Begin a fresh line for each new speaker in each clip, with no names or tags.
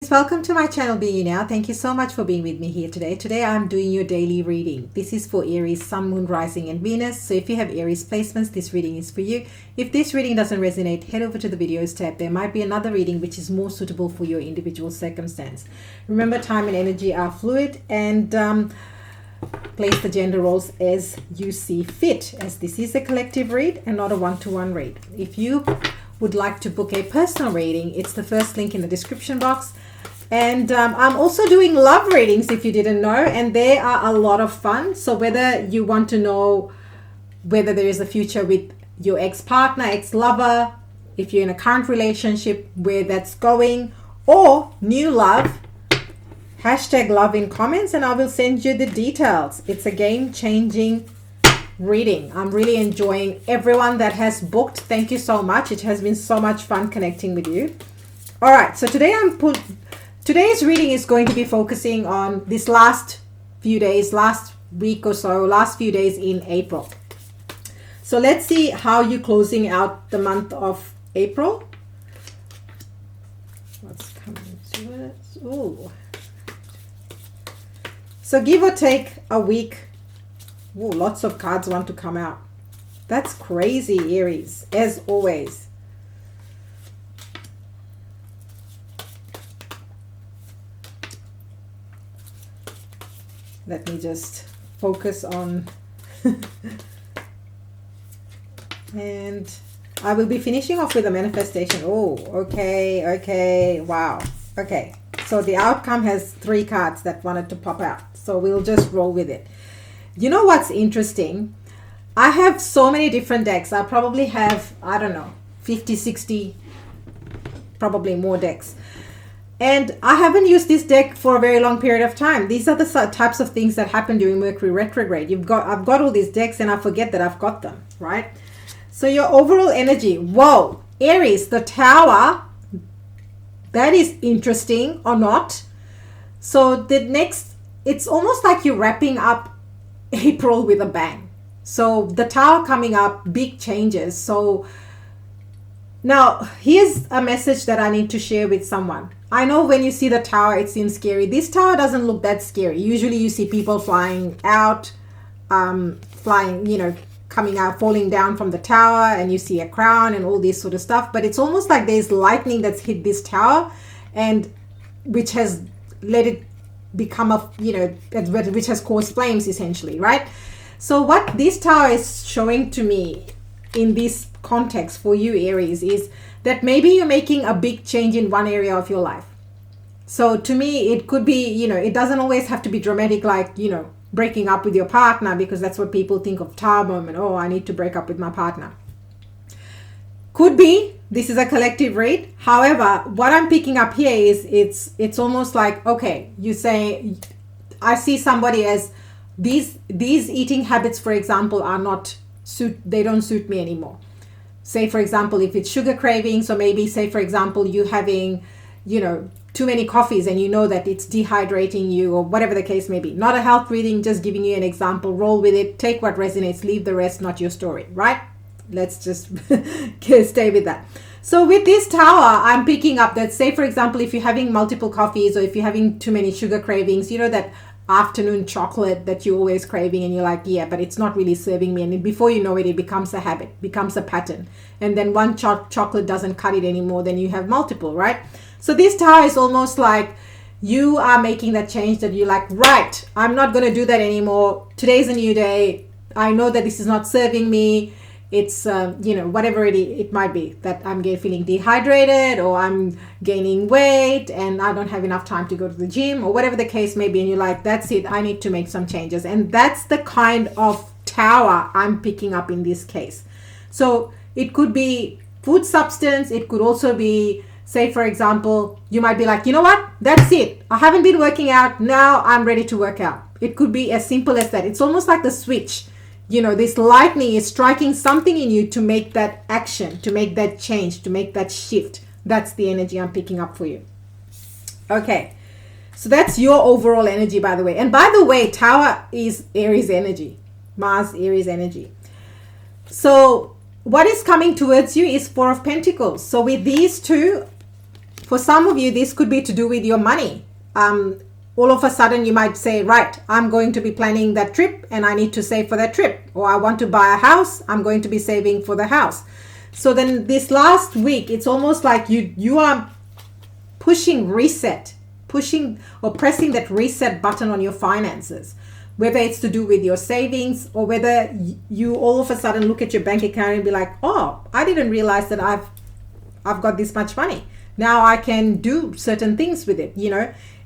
Welcome to my channel, Be You Now. Thank you so much for being with me here today. Today I'm doing your daily reading. This is for Aries, Sun, Moon, Rising and Venus. So if you have Aries placements, this reading is for you. If this reading doesn't resonate, head over to the videos tab. There might be another reading which is more suitable for your individual circumstance. Remember, time and energy are fluid, and place the gender roles as you see fit, as this is a collective read and not a one-to-one read. If you would like to book a personal reading, it's the first link in the description box. And I'm also doing love readings, if you didn't know, and they are a lot of fun. So whether you want to know whether there is a future with your ex-partner, ex-lover, if you're in a current relationship, where that's going, or new love, hashtag love in comments and I will send you the details. It's a game-changing reading. I'm really enjoying everyone that has booked. Thank you so much. It has been so much fun connecting with you. All right, so today's reading is going to be focusing on this last few days, last week or so, last few days in April. So let's see how you're closing out the month of April. What's coming to it? Oh. So give or take a week. Oh, lots of cards want to come out. That's crazy, Aries, as always. Let me just focus on and I will be finishing off with a manifestation. Oh, okay, wow. Okay, so the outcome has 3 cards that wanted to pop out, so we'll just roll with it. You know what's interesting? I have so many different decks. I probably have, I don't know, 50, 60, probably more decks. And I haven't used this deck for a very long period of time. These are the types of things that happen during Mercury retrograde. I've got all these decks and I forget that I've got them, right? So your overall energy, whoa, Aries, the Tower, that is interesting or not. So the next, it's almost like you're wrapping up April with a bang. So the Tower coming up, big changes. So now here's a message that I need to share with someone. I know when you see the Tower, it seems scary. This Tower doesn't look that scary. Usually you see people flying out, coming out, falling down from the tower, and you see a crown and all this sort of stuff. But it's almost like there's lightning that's hit this tower, and which has let it become which has caused flames essentially, right? So what this Tower is showing to me in this context for you, Aries, is that maybe you're making a big change in one area of your life. So to me, it could be, it doesn't always have to be dramatic, like, breaking up with your partner, because that's what people think of Tower moment. Oh, I need to break up with my partner. Could be, this is a collective read. However, what I'm picking up here is it's almost like, okay, you say, I see somebody as these eating habits, for example, they don't suit me anymore. Say, for example, if it's sugar cravings, or maybe say, for example, you having, too many coffees and you know that it's dehydrating you, or whatever the case may be. Not a health reading, just giving you an example. Roll with it, take what resonates, leave the rest, not your story, right? Let's just stay with that. So with this Tower, I'm picking up that, say, for example, if you're having multiple coffees, or if you're having too many sugar cravings, that afternoon chocolate that you're always craving, and you're like, yeah, but it's not really serving me, and before you know it, it becomes a habit, becomes a pattern, and then one chocolate doesn't cut it anymore, then you have multiple, right? So this Tower is almost like you are making that change, that you're like, right, I'm not going to do that anymore. Today's a new day. I know that this is not serving me. It's whatever it might be, that I'm feeling dehydrated, or I'm gaining weight and I don't have enough time to go to the gym, or whatever the case may be, and you're like, that's it, I need to make some changes. And that's the kind of Tower I'm picking up in this case. So it could be food substance. It could also be, say, for example, you might be like, you know what, that's it, I haven't been working out, now I'm ready to work out. It could be as simple as that. It's almost like the switch. This lightning is striking something in you to make that action, to make that change, to make that shift. That's the energy I'm picking up for you. Okay, so that's your overall energy, by the way. And by the way, Tower is Aries energy, Mars, Aries energy. So what is coming towards you is 4 of Pentacles. So with these two, For some of you, this could be to do with your money. All of a sudden you might say, right, I'm going to be planning that trip and I need to save for that trip. Or I want to buy a house, I'm going to be saving for the house. So then this last week, it's almost like you are pushing or pressing that reset button on your finances, whether it's to do with your savings or whether you all of a sudden look at your bank account and be like, oh, I didn't realize that I've got this much money. Now I can do certain things with it.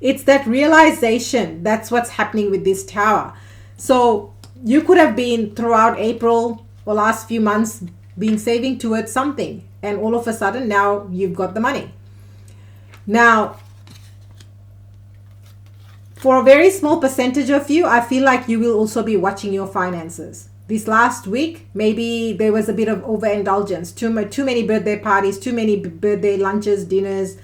It's that realization. That's what's happening with this tower. So you could have been throughout April or last few months been saving towards something, and all of a sudden now you've got the money. Now, for a very small percentage of you, I feel like you will also be watching your finances. This last week, maybe there was a bit of overindulgence, too many birthday parties, too many birthday lunches, dinners,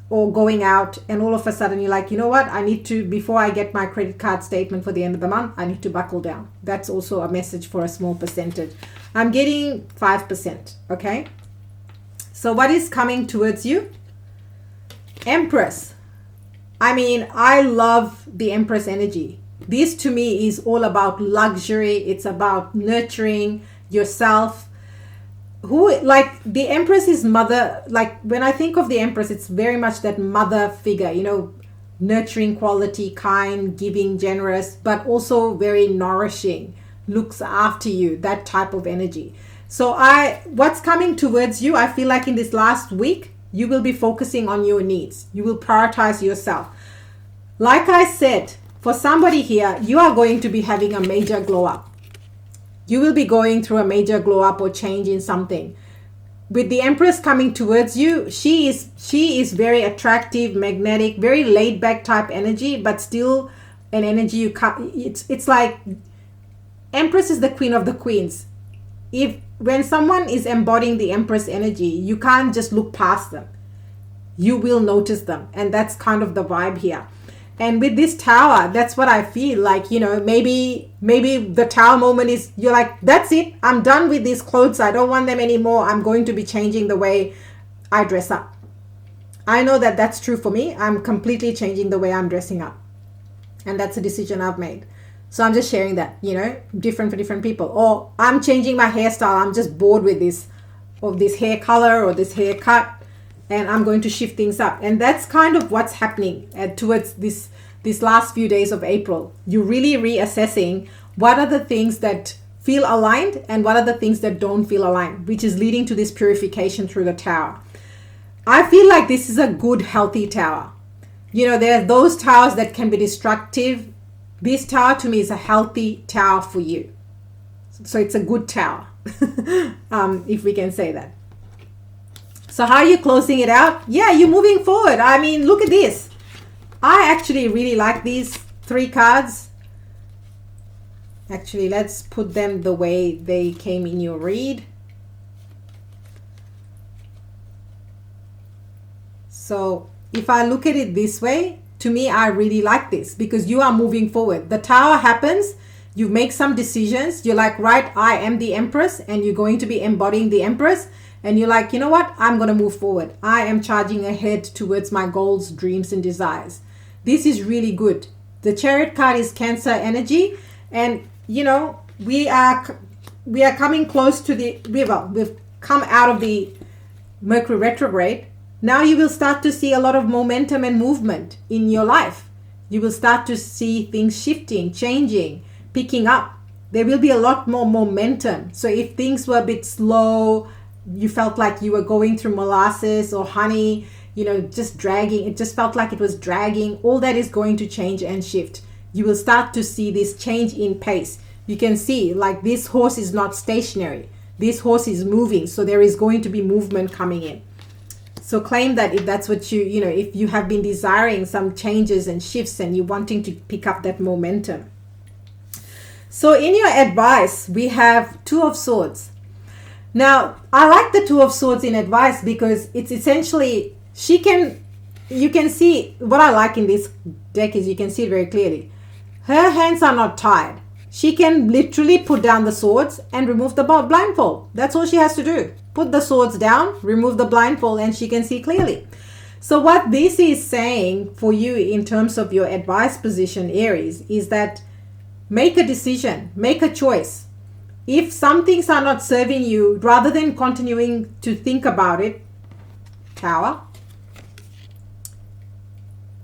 or going out, and all of a sudden you're like, you know what, I need to, before I get my credit card statement for the end of the month, I need to buckle down. That's also a message for a small percentage. I'm getting 5%, okay? So what is coming towards you? Empress. I mean, I love the Empress energy. This to me is all about luxury. It's about nurturing yourself. Like the Empress is mother. Like when I think of the Empress, it's very much that mother figure, nurturing quality, kind, giving, generous, but also very nourishing, looks after you, that type of energy. So what's coming towards you, I feel like in this last week, you will be focusing on your needs. You will prioritize yourself. Like I said, for somebody here, you are going to be having a major glow up. You will be going through a major glow up or change in something. With the Empress coming towards you, she is very attractive, magnetic, very laid back type energy, but still an energy you can't, it's like Empress is the queen of the queens. When someone is embodying the Empress energy, you can't just look past them. You will notice them. And that's kind of the vibe here. And with this tower, that's what I feel like, maybe the tower moment is you're like, that's it. I'm done with these clothes. I don't want them anymore. I'm going to be changing the way I dress up. I know that that's true for me. I'm completely changing the way I'm dressing up. And that's a decision I've made. So I'm just sharing that, different for different people. Or I'm changing my hairstyle. I'm just bored with this hair color or this haircut. And I'm going to shift things up. And that's kind of what's happening towards this last few days of April. You're really reassessing what are the things that feel aligned and what are the things that don't feel aligned, which is leading to this purification through the tower. I feel like this is a good, healthy tower. There are those towers that can be destructive. This tower to me is a healthy tower for you. So it's a good tower, if we can say that. So how are you closing it out? Yeah, you're moving forward. I mean, look at this. I actually really like these 3 cards. Actually, let's put them the way they came in your read. So if I look at it this way, to me, I really like this because you are moving forward. The tower happens. You make some decisions. You're like, right, I am the Empress, and you're going to be embodying the Empress. And you're like, you know what? I'm going to move forward. I am charging ahead towards my goals, dreams, and desires. This is really good. The Chariot card is Cancer energy. And, we are coming close to we've come out of the Mercury retrograde. Now you will start to see a lot of momentum and movement in your life. You will start to see things shifting, changing, picking up. There will be a lot more momentum. So if things were a bit slow, you felt like you were going through molasses or honey, just dragging. It just felt like it was dragging. All that is going to change and shift. You will start to see this change in pace. You can see like this horse is not stationary. This horse is moving. So there is going to be movement coming in. So claim that if that's what if you have been desiring some changes and shifts and you're wanting to pick up that momentum. So in your advice, we have 2 of Swords. Now, I like the 2 of Swords in advice because it's essentially, you can see, what I like in this deck is you can see it very clearly. Her hands are not tied. she can literally put down the swords and remove the blindfold. That's all she has to do. Put the swords down, remove the blindfold, and she can see clearly. So what this is saying for you in terms of your advice position, Aries, is that make a decision, make a choice. If some things are not serving you, rather than continuing to think about it, Tower,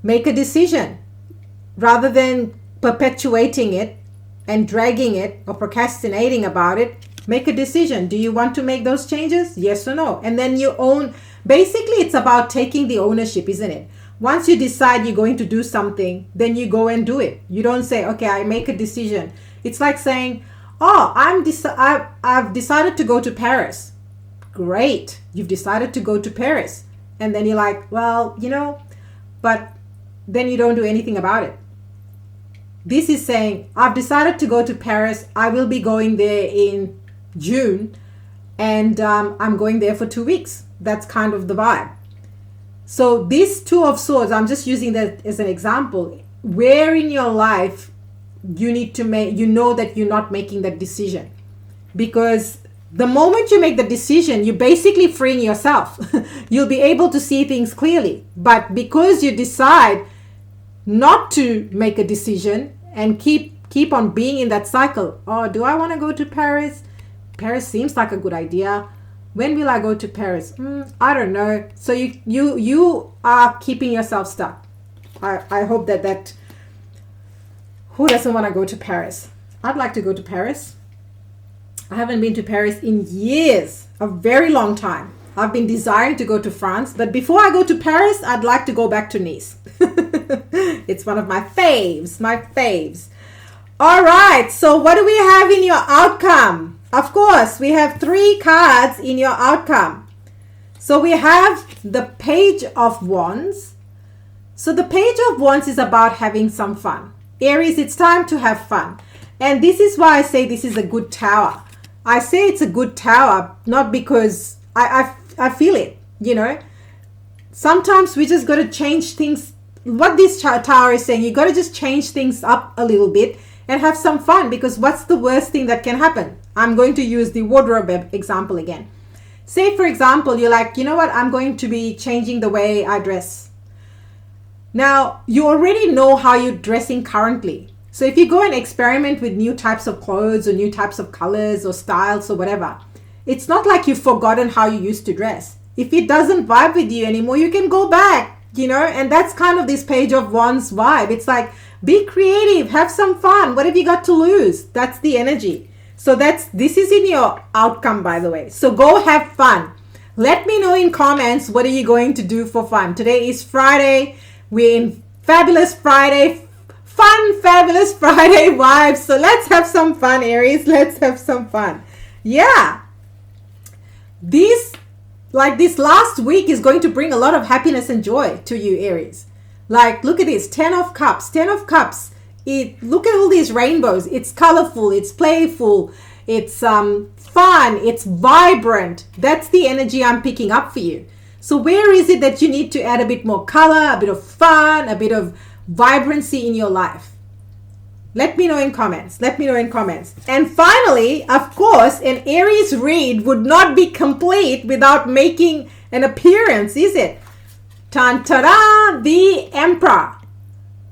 make a decision. Rather than perpetuating it and dragging it or procrastinating about it, make a decision. Do you want to make those changes? Yes or no? And then you own. Basically, it's about taking the ownership, isn't it? Once you decide you're going to do something, then you go and do it. You don't say, okay, I make a decision. It's like saying, oh, I've decided to go to Paris. Great. You've decided to go to Paris. And then you're like, well, but then you don't do anything about it. This is saying, I've decided to go to Paris. I will be going there in June, and I'm going there for 2 weeks. That's kind of the vibe. So this Two of Swords, I'm just using that as an example. Where in your life you need to make, that you're not making that decision. Because the moment you make the decision, you're basically freeing yourself. You'll be able to see things clearly. But because you decide not to make a decision and keep on being in that cycle. Oh, do I want to go to Paris? Paris seems like a good idea. When will I go to Paris? I don't know. So you are keeping yourself stuck. I hope that who doesn't want to go to Paris? I'd like to go to Paris. I haven't been to Paris in years, a very long time. I've been desiring to go to France, but before I go to Paris, I'd like to go back to Nice. It's one of my faves. All right, so what do we have in your outcome? Of course, we have 3 cards in your outcome. So we have the Page of Wands. So the Page of Wands is about having some fun. Aries, it's time to have fun. And this is why I say this is a good tower. I say it's a good tower, not because I feel it, Sometimes we just got to change things. What this tower is saying, you got to just change things up a little bit and have some fun, because what's the worst thing that can happen? I'm going to use the wardrobe example again. Say, for example, you're like, you know what? I'm going to be changing the way I dress. Now, you already know how you're dressing currently. So if you go and experiment with new types of clothes or new types of colors or styles or whatever, it's not like you've forgotten how you used to dress. If it doesn't vibe with you anymore, you can go back, and that's kind of this Page of Wands vibe. It's like, be creative, have some fun. What have you got to lose? That's the energy. So this is in your outcome, by the way. So go have fun. Let me know in comments, what are you going to do for fun? Today is Friday. We're in Fabulous Friday. Fabulous Friday vibes. So let's have some fun, Aries. Let's have some fun. Yeah. This last week is going to bring a lot of happiness and joy to you, Aries. Like, look at this, 10 of Cups. Look at all these rainbows. It's colorful, it's playful, it's fun, it's vibrant. That's the energy I'm picking up for you. So where is it that you need to add a bit more color, a bit of fun, a bit of vibrancy in your life? Let me know in comments. And finally, of course, an Aries read would not be complete without making an appearance, is it? Tan-ta-da! The Emperor.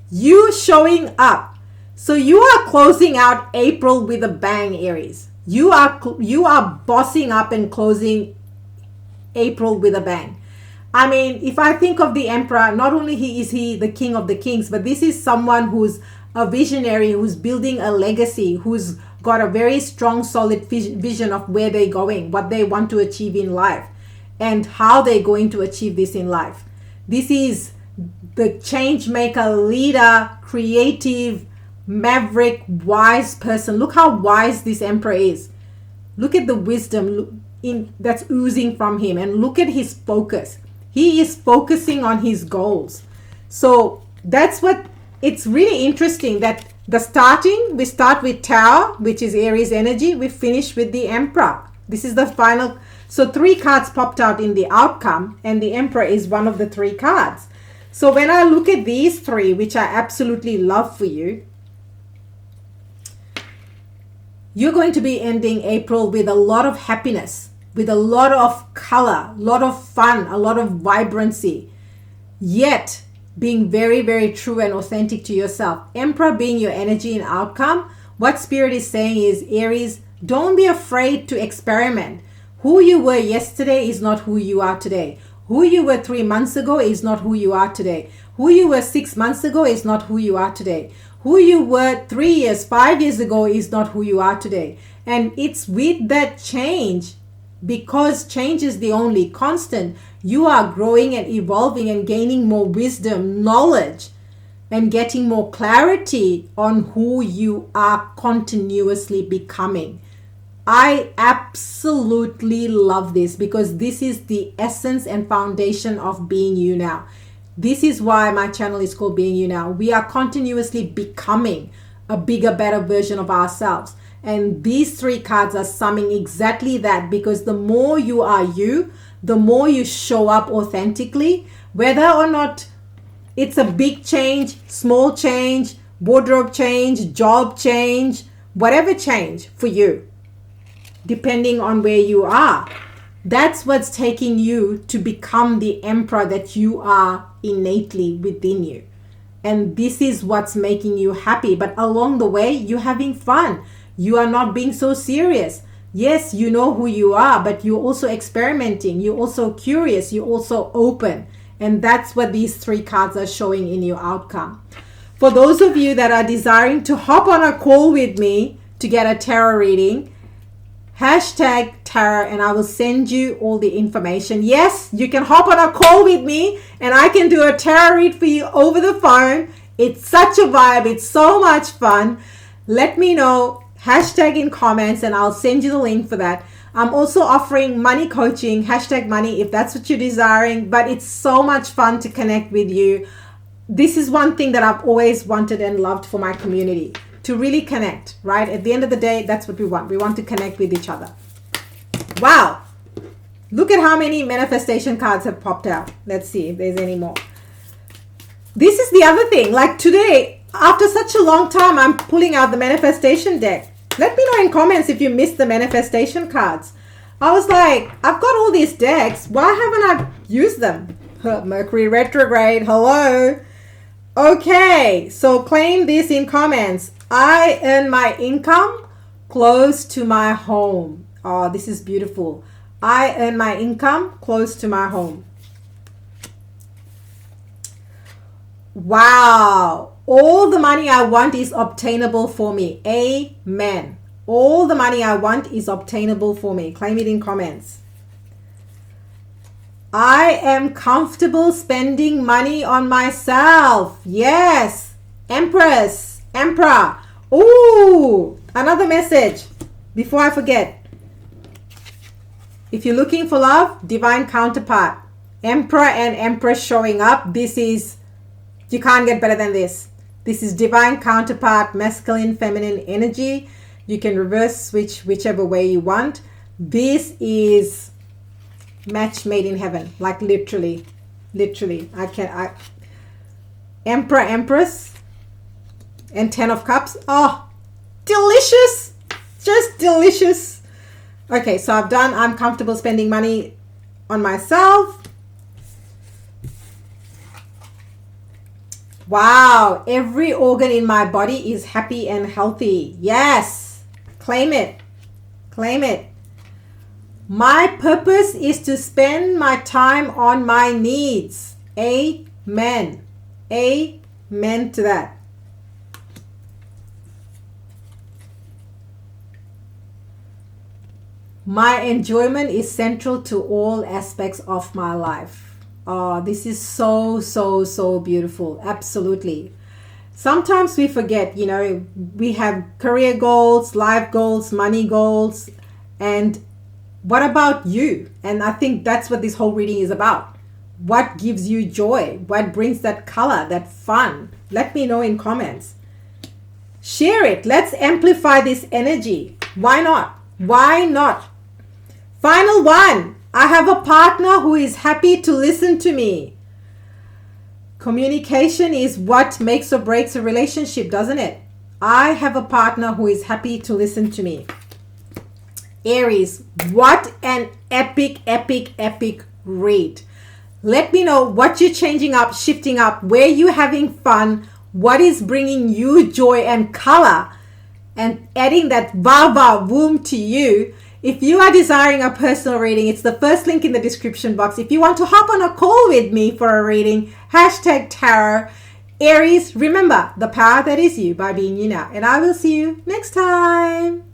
You showing up. So you are closing out April with a bang, Aries. You are bossing up and closing April with a bang. I mean, if I think of the Emperor, not only is he the king of the kings, but this is someone who's a visionary, who's building a legacy, who's got a very strong, solid vision of where they're going, what they want to achieve in life, and how they're going to achieve this in life. This is the change maker, leader, creative, maverick, wise person. Look how wise this Emperor is. Look at the wisdom that's oozing from him, and look at his focus. He is focusing on his goals. So that's what it's really interesting, that we start with Tower, which is Aries energy. We finish with the Emperor. This is the final. So 3 cards popped out in the outcome, and the Emperor is one of the 3 cards. So when I look at these 3, which I absolutely love for you, You're going to be ending April with a lot of happiness, with a lot of color, a lot of fun, a lot of vibrancy, yet being very, very true and authentic to yourself. Emperor being your energy and outcome. What Spirit is saying is, Aries, don't be afraid to experiment. Who you were yesterday is not who you are today. Who you were 3 months ago is not who you are today. Who you were 6 months ago is not who you are today. Who you were 3 years, 5 years ago is not who you are today. And it's with that change, because change is the only constant, you are growing and evolving and gaining more wisdom, knowledge, and getting more clarity on who you are continuously becoming. I absolutely love this, because this is the essence and foundation of being you now. This is why my channel is called Being You Now. We are continuously becoming a bigger, better version of ourselves. And these 3 cards are summing exactly that, because the more you are you, the more you show up authentically, whether or not it's a big change, small change, wardrobe change, job change, whatever change for you, depending on where you are. That's what's taking you to become the emperor that you are innately within you. And this is what's making you happy. But along the way, you're having fun. You are not being so serious. Yes, you know who you are, but you're also experimenting. You're also curious. You're also open. And that's what these 3 cards are showing in your outcome. For those of you that are desiring to hop on a call with me to get a tarot reading, hashtag tarot, and I will send you all the information. Yes, you can hop on a call with me and I can do a tarot read for you over the phone. It's such a vibe. It's so much fun. Let me know, hashtag in comments, and I'll send you the link for that. I'm also offering money coaching, hashtag money, if that's what you're desiring, but it's so much fun to connect with you. This is one thing that I've always wanted and loved for my community, to really connect, right? At the end of the day, that's what we want. We want to connect with each other. Wow. Look at how many manifestation cards have popped out. Let's see if there's any more. This is the other thing. Like today, after such a long time, I'm pulling out the manifestation deck. Let me know in comments if you missed the manifestation cards. I was like, I've got all these decks. Why haven't I used them? Mercury retrograde. Hello. Okay, so claim this in comments. I earn my income close to my home. Oh, this is beautiful. I earn my income close to my home. Wow. All the money I want is obtainable for me. Amen. All the money I want is obtainable for me. Claim it in comments. I am comfortable spending money on myself. Yes. Empress. Emperor. Ooh. Another message before I forget. If you're looking for love, divine counterpart. Emperor and Empress showing up. This is, you can't get better than this. This is divine counterpart, masculine, feminine energy. You can reverse switch whichever way you want. This is match made in heaven. Like literally. Emperor, Empress, and 10 of Cups. Oh, delicious. Just delicious. Okay, so I've done, I'm comfortable spending money on myself. Wow, every organ in my body is happy and healthy. Yes, claim it. Claim it. My purpose is to spend my time on my needs. Amen. Amen to that. My enjoyment is central to all aspects of my life. Oh, this is so beautiful. Absolutely. Sometimes we forget, you know, we have career goals, life goals, money goals, and what about you? And I think that's what this whole reading is about. What gives you joy? What brings that color, that fun? Let me know in comments. Share it. Let's amplify this energy. Why not? Why not? Final one. I have a partner who is happy to listen to me. Communication is what makes or breaks a relationship, doesn't it? I have a partner who is happy to listen to me. Aries, what an epic, epic, epic read. Let me know what you're changing up, shifting up, where you're having fun, what is bringing you joy and color, and adding that Baba womb to you. If you are desiring a personal reading, it's the first link in the description box. If you want to hop on a call with me for a reading, #tarot. Aries, remember the power that is you by being you now. And I will see you next time.